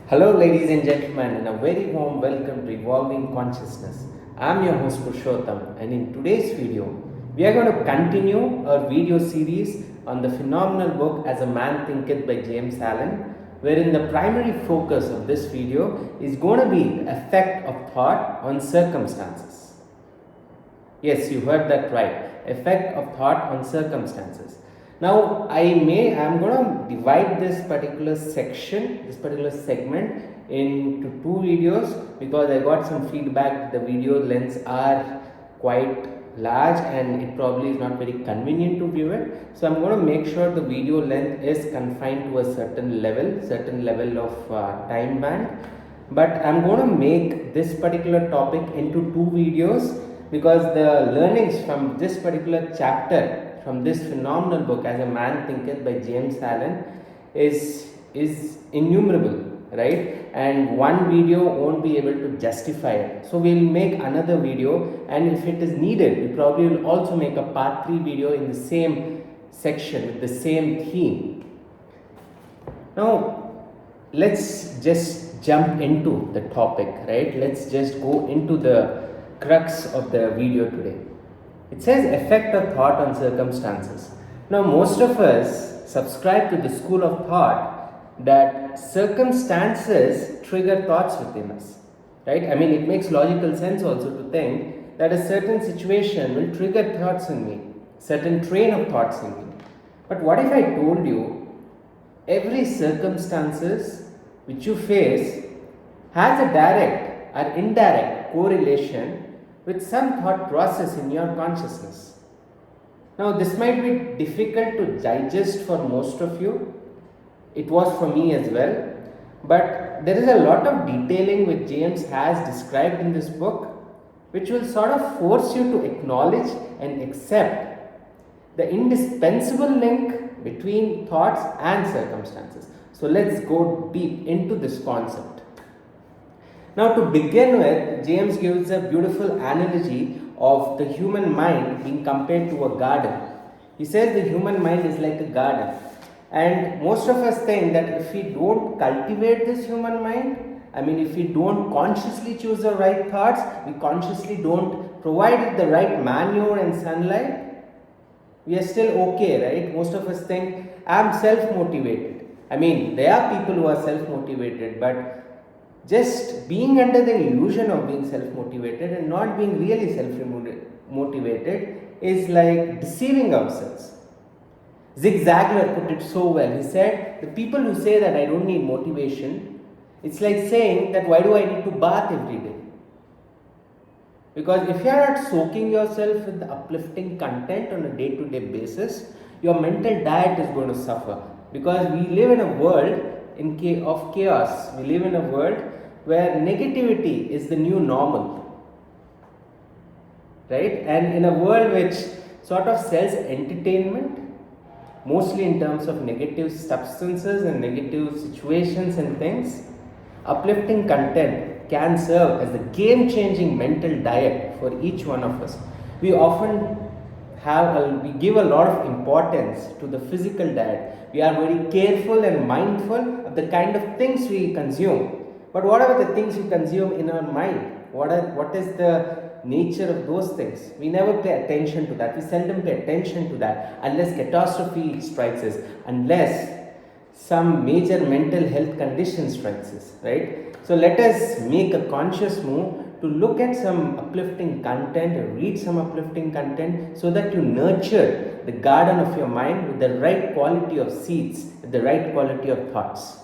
Hello, ladies and gentlemen, and a very warm welcome to Evolving Consciousness. I'm your host Purushottam, and in today's video, we are going to continue our video series on the phenomenal book As a Man Thinketh by James Allen, wherein the primary focus of this video is going to be the effect of thought on circumstances. Yes, you heard that right. Effect of thought on circumstances. Now, I'm going to divide this particular section, this particular segment into two videos because I got some feedback the video lengths are quite large and it probably is not very convenient to view it. So, I'm going to make sure the video length is confined to a certain level of time band. But I'm going to make this particular topic into two videos because the learnings from this particular chapter from this phenomenal book As a Man Thinketh by James Allen is innumerable, right? And one video won't be able to justify it, so we'll make another video, and if it is needed we probably will also make a part 3 video in the same section with the same theme. Now let's just jump into the topic, right? Let's just go into the crux of the video today. It says effect of thought on circumstances. Now, most of us subscribe to the school of thought that circumstances trigger thoughts within us, right? I mean, it makes logical sense also to think that a certain situation will trigger thoughts in me, certain train of thoughts in me. But what if I told you every circumstances which you face has a direct or indirect correlation with some thought process in your consciousness? Now, this might be difficult to digest for most of you. It was for me as well. But there is a lot of detailing which James has described in this book, which will sort of force you to acknowledge and accept the indispensable link between thoughts and circumstances. So, let's go deep into this concept. Now, to begin with, James gives a beautiful analogy of the human mind being compared to a garden. He says the human mind is like a garden, and most of us think that if we don't cultivate this human mind, I mean, if we don't consciously choose the right thoughts, we consciously don't provide it the right manure and sunlight, we are still okay, right? Most of us think, I'm self-motivated. I mean, there are people who are self-motivated, but just being under the illusion of being self-motivated and not being really self-motivated is like deceiving ourselves. Zig Ziglar put it so well. He said, the people who say that I don't need motivation, it's like saying that why do I need to bath every day? Because if you are not soaking yourself with the uplifting content on a day-to-day basis, your mental diet is going to suffer. Because we live in a world of chaos. We live in a world where negativity is the new normal, right? And in a world which sort of sells entertainment, mostly in terms of negative substances and negative situations and things, uplifting content can serve as the game-changing mental diet for each one of us. We often we give a lot of importance to the physical diet. We are very careful and mindful of the kind of things we consume. But what are the things we consume in our mind? What is the nature of those things? We never pay attention to that. We seldom pay attention to that unless catastrophe strikes us, unless some major mental health condition strikes us, right? So let us make a conscious move to look at some uplifting content or read some uplifting content so that you nurture the garden of your mind with the right quality of seeds, with the right quality of thoughts.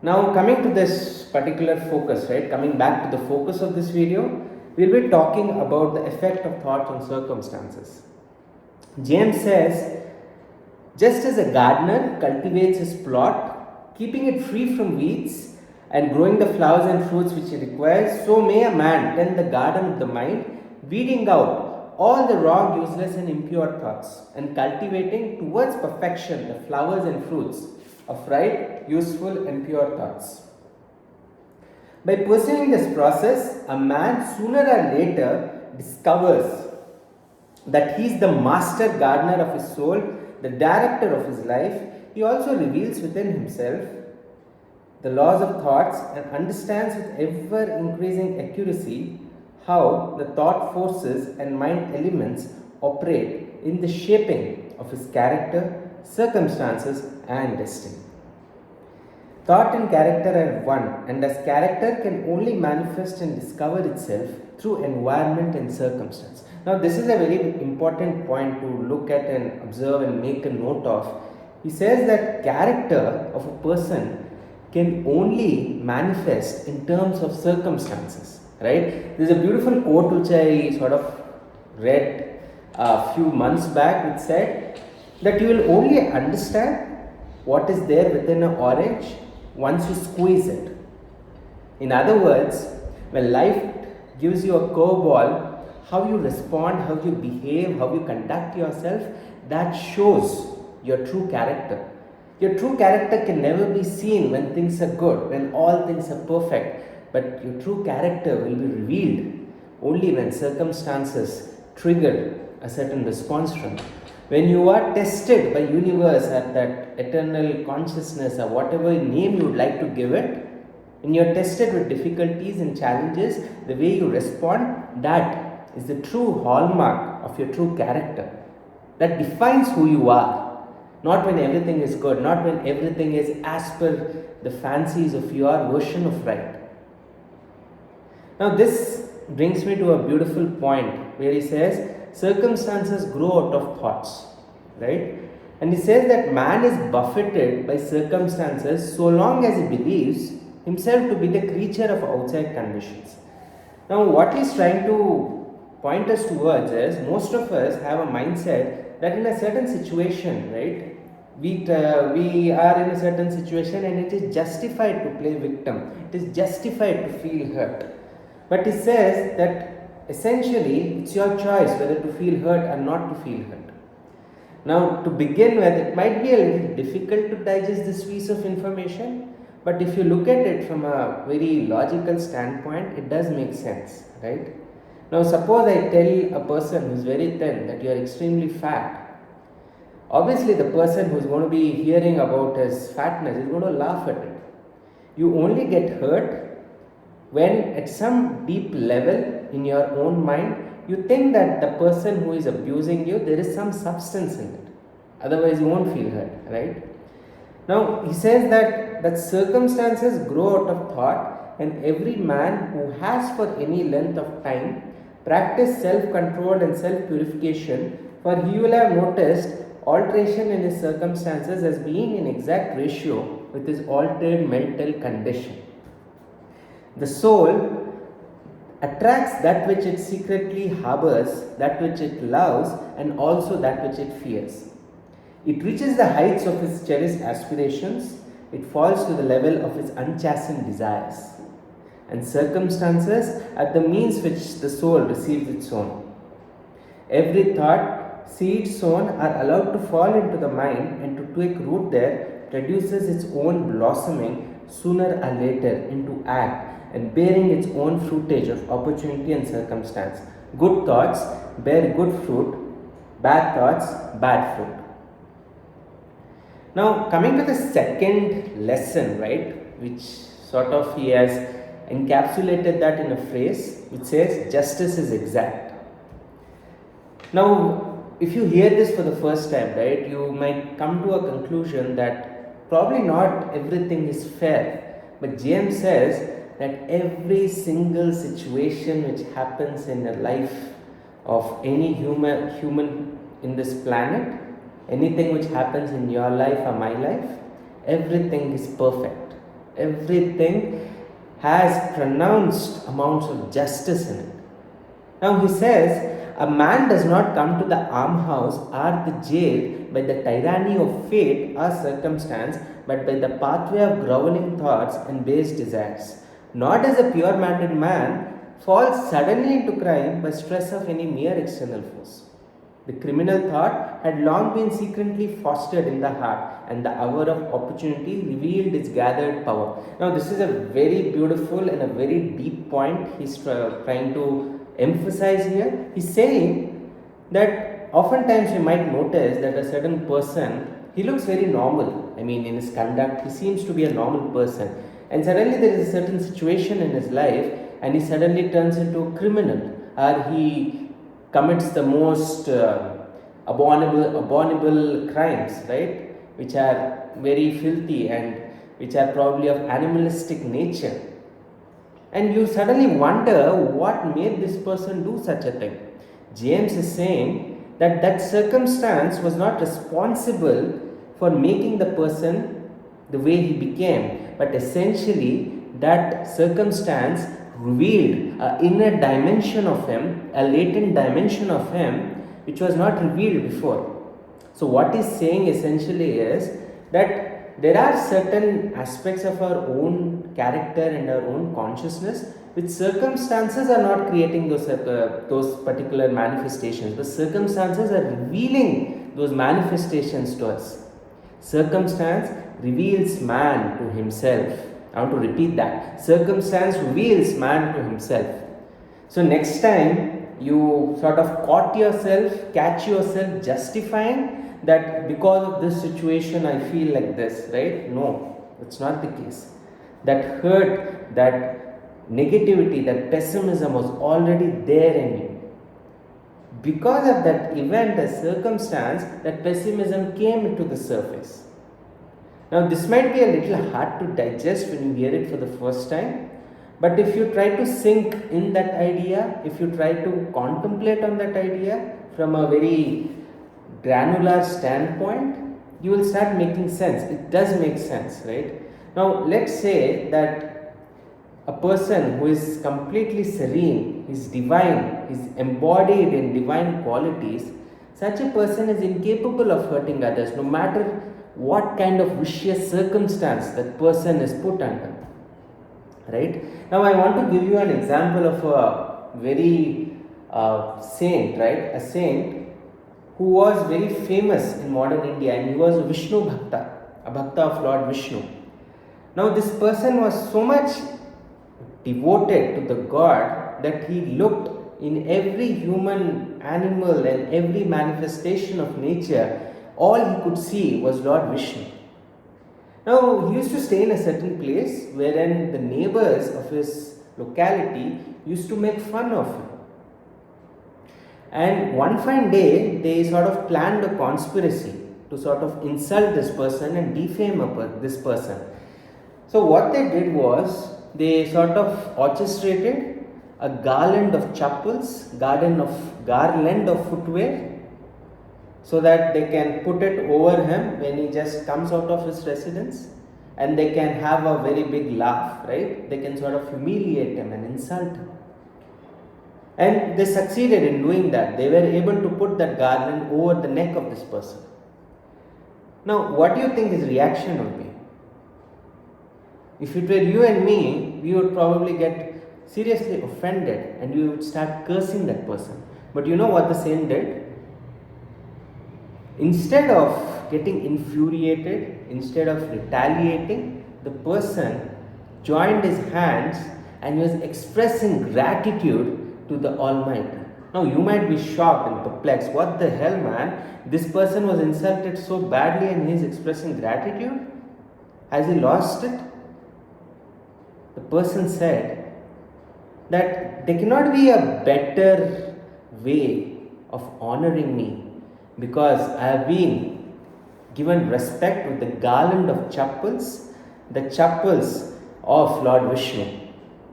Now, coming to this particular focus, right, coming back to the focus of this video, we'll be talking about the effect of thought on circumstances. James says, just as a gardener cultivates his plot, keeping it free from weeds, and growing the flowers and fruits which he requires, so may a man tend the garden of the mind, weeding out all the wrong, useless and impure thoughts, and cultivating towards perfection the flowers and fruits of right, useful and pure thoughts. By pursuing this process, a man sooner or later discovers that he is the master gardener of his soul, the director of his life. He also reveals within himself the laws of thoughts and understands with ever increasing accuracy how the thought forces and mind elements operate in the shaping of his character, circumstances, and destiny. Thought and character are one, and as character can only manifest and discover itself through environment and circumstance. Now, this is a very important point to look at and observe and make a note of. He says that character of a person can only manifest in terms of circumstances, right? There's a beautiful quote which I sort of read a few months back, which said that you will only understand what is there within an orange once you squeeze it. In other words, when life gives you a curveball, how you respond, how you behave, how you conduct yourself, that shows your true character. Your true character can never be seen when things are good, when all things are perfect, but your true character will be revealed only when circumstances trigger a certain response from you. When you are tested by universe at that eternal consciousness or whatever name you would like to give it, when you are tested with difficulties and challenges, the way you respond, that is the true hallmark of your true character. That defines who you are. Not when everything is good, not when everything is as per the fancies of your version of right. Now this brings me to a beautiful point where he says, circumstances grow out of thoughts, right? And he says that man is buffeted by circumstances so long as he believes himself to be the creature of outside conditions. Now what he's trying to point us towards is, most of us have a mindset that in a certain situation, right, we are in a certain situation and it is justified to play victim, it is justified to feel hurt. But he says that essentially it's your choice whether to feel hurt or not to feel hurt. Now to begin with, it might be a little difficult to digest this piece of information, but if you look at it from a very logical standpoint, it does make sense, right? Now suppose I tell a person who is very thin that you are extremely fat. Obviously the person who is going to be hearing about his fatness is going to laugh at it. You only get hurt when at some deep level in your own mind you think that the person who is abusing you, there is some substance in it. Otherwise you won't feel hurt, right? Now he says that circumstances grow out of thought, and every man who has for any length of time practiced self-control and self-purification, for he will have noticed alteration in his circumstances as being in exact ratio with his altered mental condition. The soul attracts that which it secretly harbors, that which it loves, and also that which it fears. It reaches the heights of its cherished aspirations, it falls to the level of its unchastened desires. And circumstances are the means which the soul receives its own. Every thought, seeds sown are allowed to fall into the mind and to take root there, produces its own blossoming sooner or later into act and bearing its own fruitage of opportunity and circumstance. Good thoughts bear good fruit, bad thoughts bad fruit. Now coming to the second lesson, right, which sort of he has encapsulated that in a phrase which says justice is exact. Now if you hear this for the first time, right, you might come to a conclusion that probably not everything is fair. But James says that every single situation which happens in the life of any human in this planet, anything which happens in your life or my life, everything is perfect. Everything has pronounced amounts of justice in it. Now he says, a man does not come to the almshouse or the jail by the tyranny of fate or circumstance, but by the pathway of groveling thoughts and base desires. Nor does a pure-minded man fall suddenly into crime by stress of any mere external force. The criminal thought had long been secretly fostered in the heart, and the hour of opportunity revealed its gathered power. Now this is a very beautiful and a very deep point he's trying to emphasize here. He's saying that oftentimes you might notice that a certain person, he looks very normal. I mean, in his conduct, he seems to be a normal person. and suddenly there is a certain situation in his life and he suddenly turns into a criminal, or he commits the most abominable crimes, right, which are very filthy and which are probably of animalistic nature. And you suddenly wonder what made this person do such a thing. James is saying that that circumstance was not responsible for making the person the way he became, but essentially that circumstance revealed an inner dimension of him, a latent dimension of him, which was not revealed before. So, what he's saying essentially is that there are certain aspects of our own character and our own consciousness which circumstances are not creating those particular manifestations, but circumstances are revealing those manifestations to us. Circumstance reveals man to himself. I want to repeat that. Circumstance reveals man to himself. So next time you sort of catch yourself justifying that because of this situation I feel like this, right? No, it's not the case. That hurt, that negativity, that pessimism was already there in you. Because of that event, a circumstance, that pessimism came to the surface. Now, this might be a little hard to digest when you hear it for the first time, but if you try to sink in that idea, if you try to contemplate on that idea from a very granular standpoint, you will start making sense. It does make sense, right? Now, let's say that a person who is completely serene, is divine, is embodied in divine qualities, such a person is incapable of hurting others, no matter what kind of vicious circumstance that person is put under. Right? Now, I want to give you an example of a very saint, right? A saint who was very famous in modern India, and he was a Vishnu Bhakta, a Bhakta of Lord Vishnu. Now, this person was so much devoted to the God that he looked in every human, animal, and every manifestation of nature. All he could see was Lord Vishnu. Now, he used to stay in a certain place wherein the neighbors of his locality used to make fun of him. And one fine day, they sort of planned a conspiracy to sort of insult this person and defame this person. So, what they did was, they sort of orchestrated a garland of chappals, garland of footwear, so that they can put it over him when he just comes out of his residence, and they can have a very big laugh, right? They can sort of humiliate him and insult him. And they succeeded in doing that. They were able to put that garland over the neck of this person. Now, what do you think his reaction would be? If it were you and me, we would probably get seriously offended and we would start cursing that person. But you know what the saint did? Instead of getting infuriated, instead of retaliating, the person joined his hands and was expressing gratitude to the Almighty. Now, you might be shocked and perplexed. What the hell, man? This person was insulted so badly and he is expressing gratitude? Has he lost it? The person said that there cannot be a better way of honoring me, because I have been given respect with the garland of chappals, the chappals of Lord Vishnu,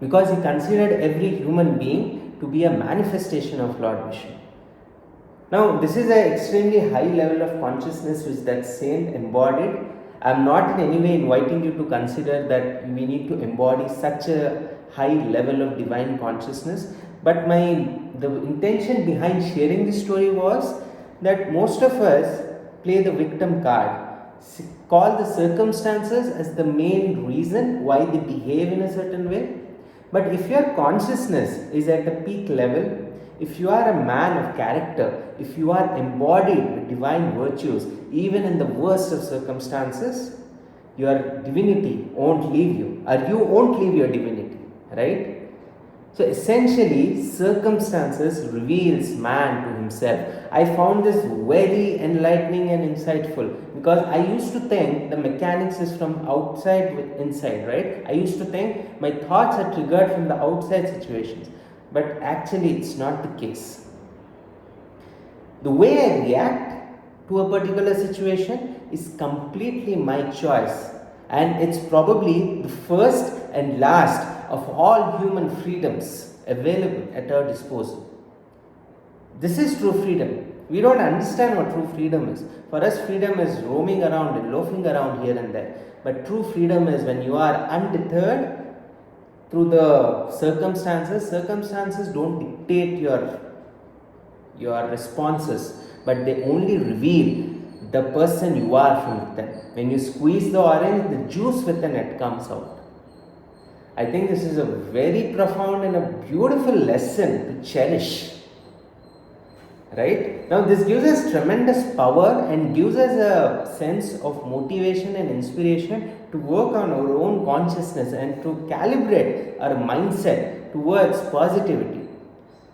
because he considered every human being to be a manifestation of Lord Vishnu. Now, this is an extremely high level of consciousness which that saint embodied. I am not in any way inviting you to consider that we need to embody such a high level of divine consciousness, but the intention behind sharing this story was that most of us play the victim card, call the circumstances as the main reason why they behave in a certain way. But if your consciousness is at a peak level, if you are a man of character, if you are embodied with divine virtues, even in the worst of circumstances, your divinity won't leave you, or you won't leave your divinity, right? So essentially, circumstances reveals man to himself. I found this very enlightening and insightful because I used to think the mechanics is from outside with inside, right? I used to think my thoughts are triggered from the outside situations, but actually it's not the case. The way I react to a particular situation is completely my choice, and it's probably the first and last of all human freedoms available at our disposal. This is true freedom. We don't understand what true freedom is. For us, freedom is roaming around and loafing around here and there. But true freedom is when you are undeterred through the circumstances. Circumstances don't dictate your responses, but they only reveal the person you are from within. When you squeeze the orange, the juice within it comes out. I think this is a very profound and a beautiful lesson to cherish. Right? Now, this gives us tremendous power and gives us a sense of motivation and inspiration to work on our own consciousness and to calibrate our mindset towards positivity.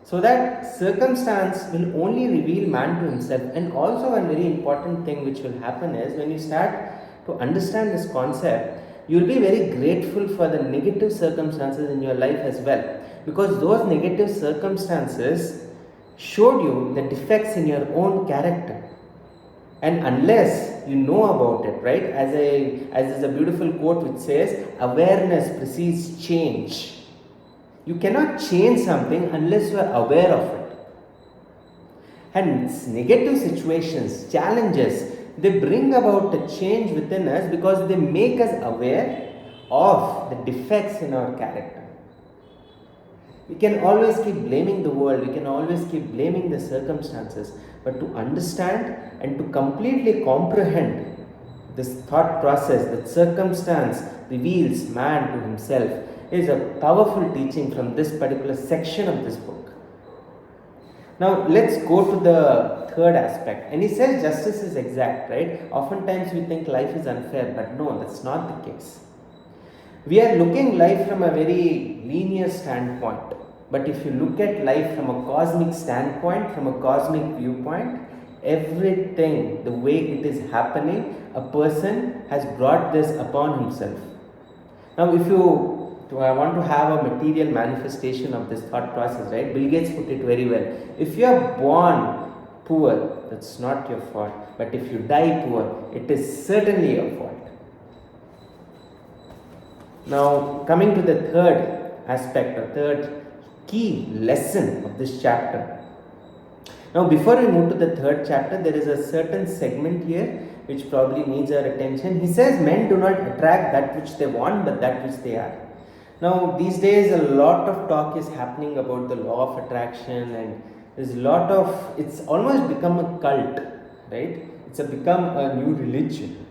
So that circumstance will only reveal man to himself. And also, one very important thing which will happen is when you start to understand this concept, you will be very grateful for the negative circumstances in your life as well, because those negative circumstances showed you the defects in your own character. And unless you know about it, right, as there's a beautiful quote which says, awareness precedes change. You cannot change something unless you are aware of it. Hence, negative situations, challenges, they bring about a change within us because they make us aware of the defects in our character. We can always keep blaming the world, we can always keep blaming the circumstances, but to understand and to completely comprehend this thought process that circumstance reveals man to himself is a powerful teaching from this particular section of this book. Now let's go to the third aspect. And he says justice is exact, right? Oftentimes we think life is unfair, but no, that's not the case. We are looking life from a very linear standpoint. But if you look at life from a cosmic standpoint, from a cosmic viewpoint, everything, the way it is happening, a person has brought this upon himself. Now, I want to have a material manifestation of this thought process, right? Bill Gates put it very well. If you are born poor, that's not your fault. But if you die poor, it is certainly your fault. Now, coming to the third aspect, or third key lesson of this chapter. Now, before we move to the third chapter, there is a certain segment here which probably needs our attention. He says, men do not attract that which they want, but that which they are. Now, these days, a lot of talk is happening about the law of attraction, and there's a lot of, it's almost become a cult, right? It's become a new religion.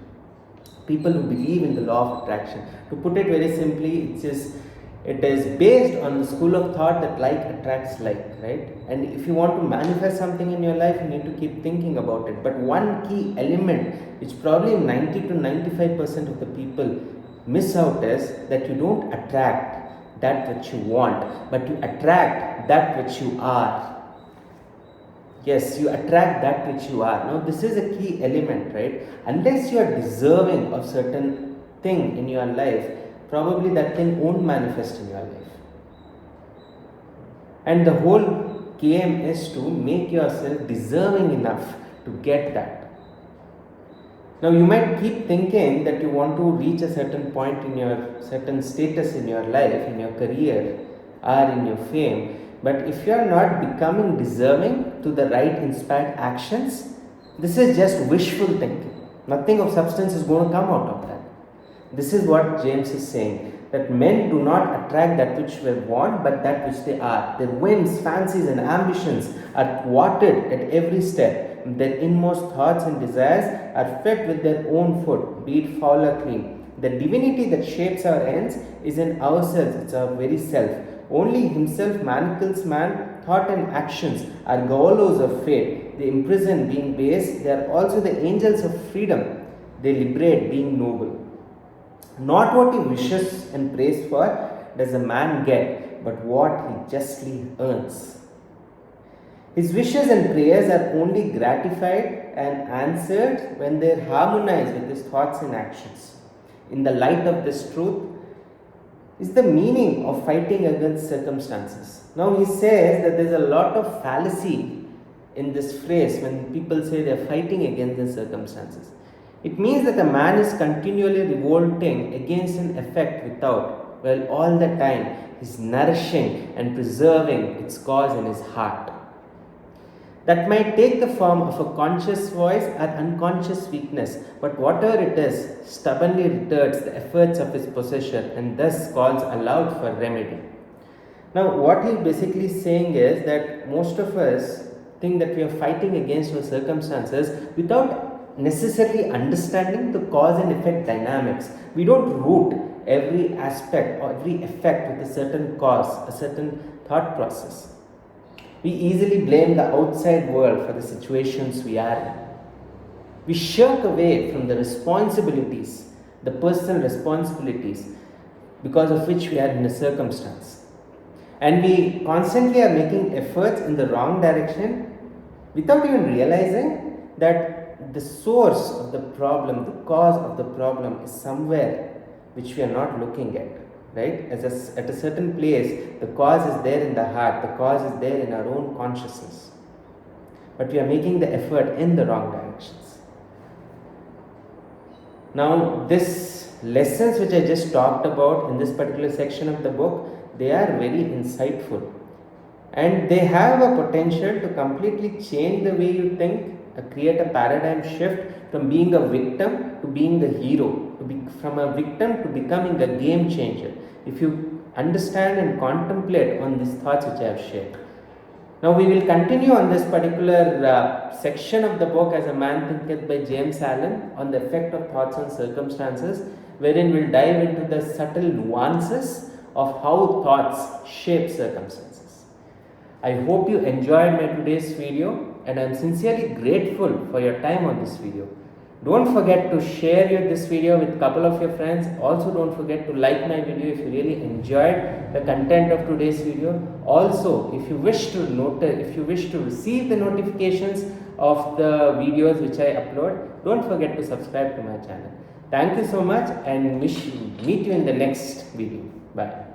People who believe in the law of attraction. To put it very simply, it is based on the school of thought that like attracts like, right? And if you want to manifest something in your life, you need to keep thinking about it. But one key element which probably 90 to 95% of the people miss out is that you don't attract that which you want, but you attract that which you are. Yes, you attract that which you are. Now, this is a key element, right? Unless you are deserving of certain thing in your life, probably that thing won't manifest in your life. And the whole game is to make yourself deserving enough to get that. Now, you might keep thinking that you want to reach a certain point in your certain status in your life, in your career, or in your fame. But if you are not becoming deserving to the right inspired actions, this is just wishful thinking. Nothing of substance is going to come out of that. This is what James is saying, that men do not attract that which they want, but that which they are. Their whims, fancies, and ambitions are thwarted at every step. Their inmost thoughts and desires are fed with their own food, be it foul or clean. The divinity that shapes our ends is in ourselves, it's our very self. Only himself manacles man, thought and actions are gallows of fate. They imprison being base, they are also the angels of freedom. They liberate being noble. Not what he wishes and prays for does a man get, but what he justly earns. His wishes and prayers are only gratified and answered when they harmonize with his thoughts and actions. In the light of this truth is the meaning of fighting against circumstances. Now he says that there is a lot of fallacy in this phrase when people say they are fighting against the circumstances. It means that a man is continually revolting against an effect without, while all the time he is nourishing and preserving its cause in his heart. That might take the form of a conscious voice or unconscious weakness, but whatever it is, stubbornly retards the efforts of his possessor and thus calls aloud for remedy. Now, what he's basically saying is that most of us think that we are fighting against our circumstances without necessarily understanding the cause and effect dynamics. We don't root every aspect or every effect with a certain cause, a certain thought process. We easily blame the outside world for the situations we are in. We shirk away from the responsibilities, the personal responsibilities, because of which we are in a circumstance. And we constantly are making efforts in the wrong direction without even realizing that the source of the problem, the cause of the problem is somewhere which we are not looking at. Right? At a certain place, the cause is there in the heart, the cause is there in our own consciousness. But we are making the effort in the wrong directions. Now, these lessons which I just talked about in this particular section of the book, they are very insightful. And they have a potential to completely change the way you think, create a paradigm shift from being a victim to being the hero, from a victim to becoming a game changer, if you understand and contemplate on these thoughts which I have shared. Now we will continue on this particular section of the book As a Man Thinketh by James Allen on the effect of thoughts on circumstances, wherein we will dive into the subtle nuances of how thoughts shape circumstances. I hope you enjoyed my today's video, and I am sincerely grateful for your time on this video. Don't forget to share this video with a couple of your friends. Also, don't forget to like my video if you really enjoyed the content of today's video. Also, if you wish to receive the notifications of the videos which I upload, don't forget to subscribe to my channel. Thank you so much, and meet you in the next video. Bye.